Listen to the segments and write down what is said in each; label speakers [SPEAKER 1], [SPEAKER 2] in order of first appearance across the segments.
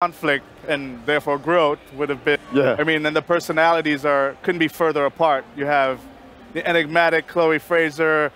[SPEAKER 1] conflict and therefore growth would have been.
[SPEAKER 2] Yeah.
[SPEAKER 1] I mean, and the personalities couldn't be further apart. You have the enigmatic Chloe Frazer,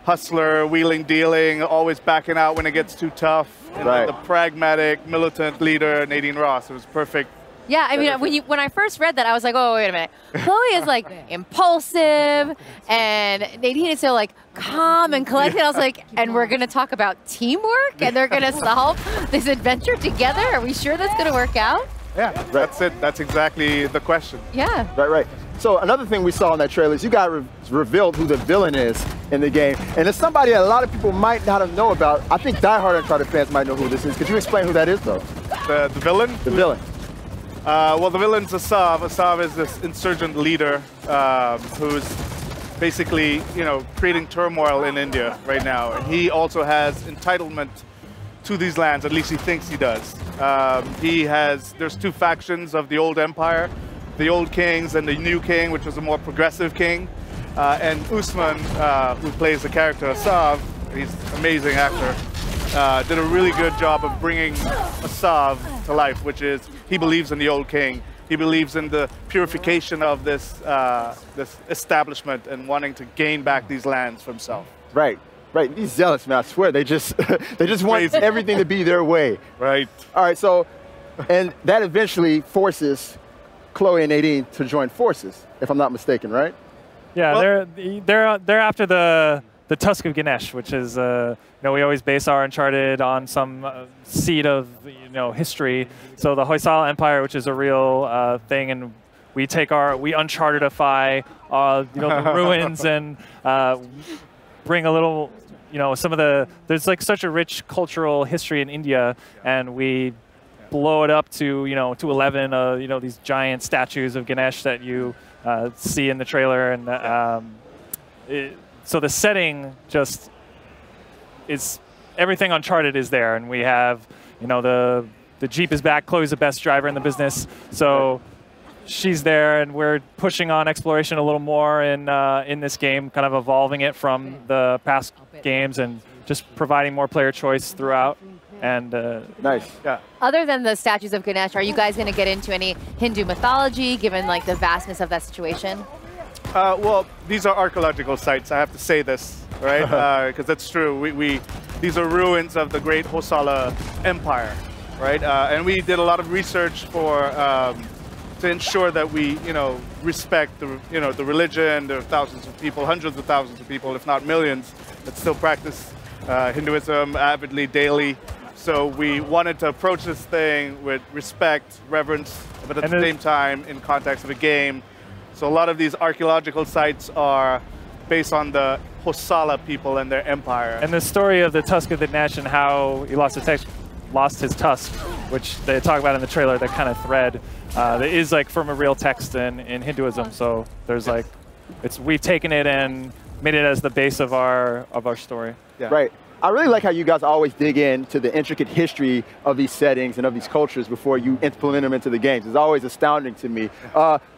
[SPEAKER 1] hustler, wheeling, dealing, always backing out when it gets too tough. And then the pragmatic, militant leader, Nadine Ross. It was perfect.
[SPEAKER 3] Yeah, I mean, when I first read that, I was like, oh, wait a minute. Chloe is like impulsive, and Nadine is so like calm and collected. I was like, and we're going to talk about teamwork, and they're going to solve this adventure together? Are we sure that's going to work out?
[SPEAKER 1] Yeah, that's it. That's exactly the question.
[SPEAKER 3] Yeah.
[SPEAKER 2] Right. So another thing we saw in that trailer is you got revealed who the villain is in the game. And it's somebody that a lot of people might not have known about. I think diehard Uncharted fans might know who this is. Could you explain who that is, though?
[SPEAKER 1] The villain?
[SPEAKER 2] The villain.
[SPEAKER 1] Well, the villain's Asav. Asav is this insurgent leader who's basically, creating turmoil in India right now. And he also has entitlement to these lands, at least he thinks he does. There's two factions of the old empire, the old kings and the new king, which was a more progressive king. And Usman, who plays the character Asav, he's an amazing actor, did a really good job of bringing Asav to life, which is he believes in the old king. He believes in the purification of this establishment and wanting to gain back these lands for himself.
[SPEAKER 2] Right. These zealots, man, I swear, they just want everything to be their way.
[SPEAKER 1] Right.
[SPEAKER 2] All right, so, and that eventually forces Chloe and Nadine to join forces, if I'm not mistaken, right?
[SPEAKER 4] Yeah, well, they're after the Tusk of Ganesh, which is we always base our Uncharted on some seed of history. So the Hoysala Empire, which is a real thing, and we Unchartedify the ruins and bring a little some of there's like such a rich cultural history in India, and we blow it up to to 11 these giant statues of Ganesh that you see in the trailer, and so the setting just is everything Uncharted is there, and we have the Jeep is back. Chloe's the best driver in the business, so she's there, and we're pushing on exploration a little more in this game, kind of evolving it from the past games and just providing more player choice throughout. And
[SPEAKER 2] nice.
[SPEAKER 1] Yeah.
[SPEAKER 3] Other than the statues of Ganesh, are you guys going to get into any Hindu mythology, given like the vastness of that situation?
[SPEAKER 1] Well, these are archaeological sites. I have to say this, right? Because that's true. These are ruins of the great Hoysala Empire, right? And we did a lot of research to ensure that we, respect the religion. There are thousands of people, hundreds of thousands of people, if not millions, that still practice Hinduism avidly, daily. So we wanted to approach this thing with respect, reverence, but at the same time in context of a game. So a lot of these archaeological sites are based on the Hoysala people and their empire.
[SPEAKER 4] And the story of the Tusk of the Ganesh and how he lost his tusk, which they talk about in the trailer, that kind of thread, that is like from a real text in Hinduism. So there's like, we've taken it and made it as the base of our story.
[SPEAKER 1] Yeah.
[SPEAKER 2] Right. I really like how you guys always dig into the intricate history of these settings and of these cultures before you implement them into the games. It's always astounding to me.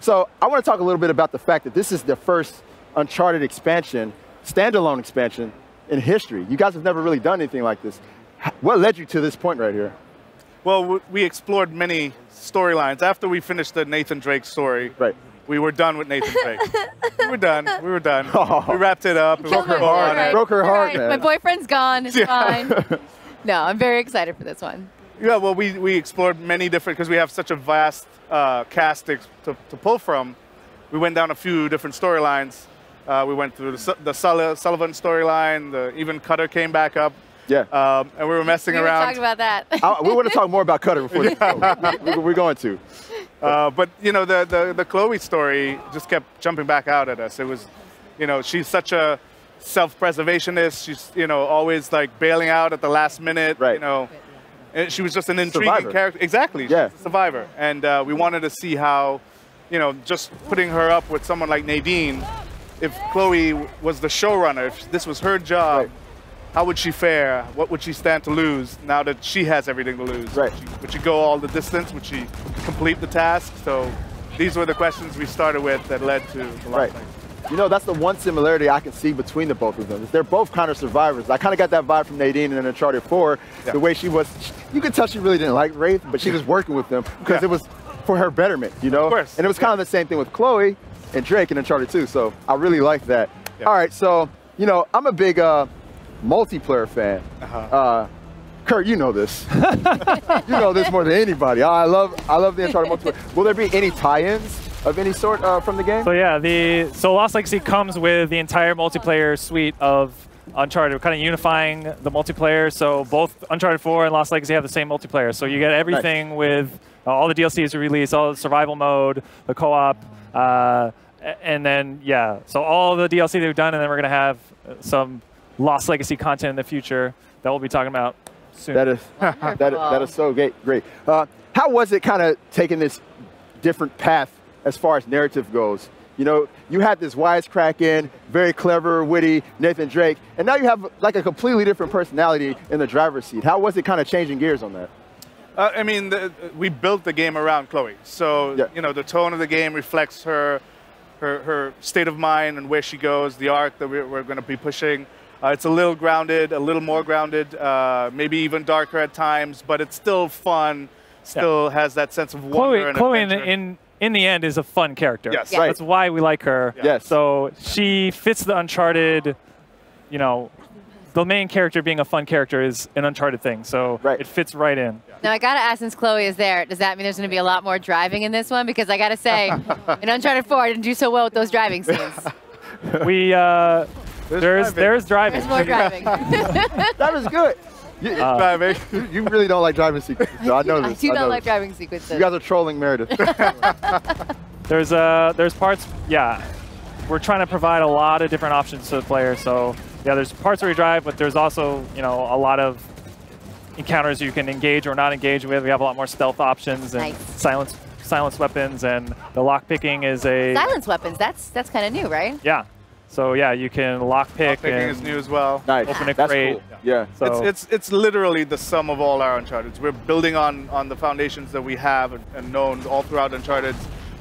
[SPEAKER 2] So I want to talk a little bit about the fact that this is the first Uncharted expansion, standalone expansion in history. You guys have never really done anything like this. What led you to this point right here?
[SPEAKER 1] Well, we explored many storylines. After we finished the Nathan Drake story, we were done with Nathan Drake. We were done. Oh. We wrapped it up.
[SPEAKER 2] Broke her heart. Broke her heart, man.
[SPEAKER 3] My boyfriend's gone. It's fine. No, I'm very excited for this one.
[SPEAKER 1] Yeah, well, we explored many different, because we have such a vast cast to pull from. We went down a few different storylines. We went through the Sullivan storyline. Even Cutter came back up.
[SPEAKER 2] Yeah.
[SPEAKER 1] And we were messing around.
[SPEAKER 3] We were talking about that.
[SPEAKER 2] We want to talk more about Cutter before the show. We're going to.
[SPEAKER 1] But, the Chloe story just kept jumping back out at us. It was, she's such a self-preservationist. She's, always like bailing out at the last minute, And she was just an intriguing character. Exactly.
[SPEAKER 2] Yeah.
[SPEAKER 1] She's a survivor. And we wanted to see how, just putting her up with someone like Nadine, if Chloe was the showrunner, if this was her job, how would she fare? What would she stand to lose now that she has everything to lose?
[SPEAKER 2] Right.
[SPEAKER 1] Would she go all the distance? Would she complete the task? So these were the questions we started with that led to the last thing.
[SPEAKER 2] You know, that's the one similarity I can see between the both of them. Is they're both kind of survivors. I kind of got that vibe from Nadine in Uncharted 4, the way she was. You could tell she really didn't like Wraith, but she was working with them because it was for her betterment, you know?
[SPEAKER 1] Of course.
[SPEAKER 2] And it was kind of the same thing with Chloe and Drake in Uncharted 2, so I really like that.
[SPEAKER 1] Yeah.
[SPEAKER 2] All right, so, you know, I'm a big multiplayer fan. Kurt, you know this. You know this more than anybody. I love the Uncharted multiplayer. Will there be any tie-ins of any sort from the game?
[SPEAKER 4] So yeah, so Lost Legacy comes with the entire multiplayer suite of Uncharted. We're kind of unifying the multiplayer. So both Uncharted 4 and Lost Legacy have the same multiplayer. So you get everything with all the DLCs released, all the survival mode, the co-op, and then so all the DLC they've done, and then we're going to have some Lost Legacy content in the future that we'll be talking about soon.
[SPEAKER 2] That is so great. How was it kind of taking this different path as far as narrative goes? You know, you had this wisecracking, very clever, witty Nathan Drake, and now you have like a completely different personality in the driver's seat. How was it kind of changing gears on that?
[SPEAKER 1] I mean, we built the game around Chloe, so you know the tone of the game reflects her state of mind and where she goes, the arc that we're going to be pushing. It's a little grounded, a little more grounded, maybe even darker at times, but it's still fun. Still has that sense of wonder and
[SPEAKER 4] Chloe
[SPEAKER 1] adventure.
[SPEAKER 4] in the end is a fun character.
[SPEAKER 1] Yes.
[SPEAKER 2] Right.
[SPEAKER 4] That's why we like her.
[SPEAKER 2] Yes.
[SPEAKER 4] So she fits the Uncharted, you know, the main character being a fun character is an Uncharted thing. So it fits right in.
[SPEAKER 3] Now, I got to ask, since Chloe is there, does that mean there's going to be a lot more driving in this one? Because I got to say, in Uncharted 4, I didn't do so well with those driving scenes.
[SPEAKER 4] There's driving.
[SPEAKER 3] There's more driving.
[SPEAKER 2] That was good. You really don't like driving sequences, so I know this.
[SPEAKER 3] I do not like driving sequences.
[SPEAKER 2] You guys are trolling Meredith.
[SPEAKER 4] There's parts, we're trying to provide a lot of different options to the player. So there's parts where you drive, but there's also, you know, a lot of encounters you can engage or not engage with. We have a lot more stealth options and silence weapons, and the lock picking is a
[SPEAKER 3] silence weapons. That's kind of new, right?
[SPEAKER 4] Yeah. So you can lock pick.
[SPEAKER 1] Lockpicking is new as well.
[SPEAKER 2] Nice.
[SPEAKER 4] Open a
[SPEAKER 2] That's
[SPEAKER 4] crate.
[SPEAKER 2] cool. Yeah.
[SPEAKER 1] So it's literally the sum of all our Uncharted. We're building on the foundations that we have and known all throughout Uncharted.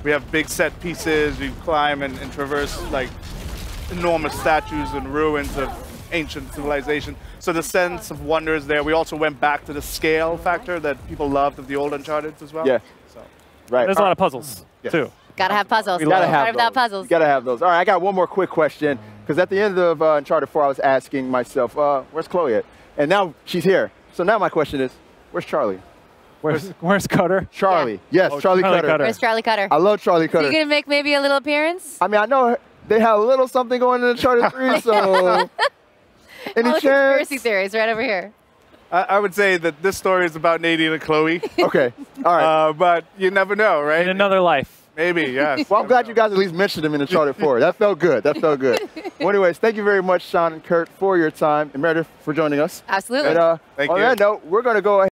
[SPEAKER 1] We have big set pieces. We climb and traverse like enormous statues and ruins of ancient civilization. So the sense of wonder is there. We also went back to the scale factor that people loved of the old Uncharted as well.
[SPEAKER 2] Yeah.
[SPEAKER 1] So.
[SPEAKER 2] Right.
[SPEAKER 4] There's a lot of puzzles too.
[SPEAKER 3] Gotta have puzzles.
[SPEAKER 2] You gotta have
[SPEAKER 3] without puzzles.
[SPEAKER 2] You gotta have those. All right, I got one more quick question, because at the end of Uncharted 4, I was asking myself, where's Chloe at? And now she's here. So now my question is, where's Charlie?
[SPEAKER 4] Where's Cutter?
[SPEAKER 2] Charlie. Yes, Charlie Cutter.
[SPEAKER 3] Where's Charlie Cutter?
[SPEAKER 2] I love Charlie Cutter.
[SPEAKER 3] Is he gonna make maybe a little appearance?
[SPEAKER 2] I mean, I know they had a little something going in Uncharted 3, so any
[SPEAKER 3] All the
[SPEAKER 2] chance?
[SPEAKER 3] conspiracy theories right over here.
[SPEAKER 1] I would say that this story is about Nadine and Chloe.
[SPEAKER 2] Okay, all right.
[SPEAKER 1] But you never know, right?
[SPEAKER 4] In another life.
[SPEAKER 1] Maybe, yes.
[SPEAKER 2] Well, I'm glad you guys at least mentioned him in Uncharted 4. That felt good. That felt good. Well, anyways, thank you very much, Sean and Kurt, for your time, and Meredith for joining us.
[SPEAKER 3] Absolutely.
[SPEAKER 2] And
[SPEAKER 1] Thank
[SPEAKER 2] on
[SPEAKER 1] you.
[SPEAKER 2] that note, we're going to go ahead.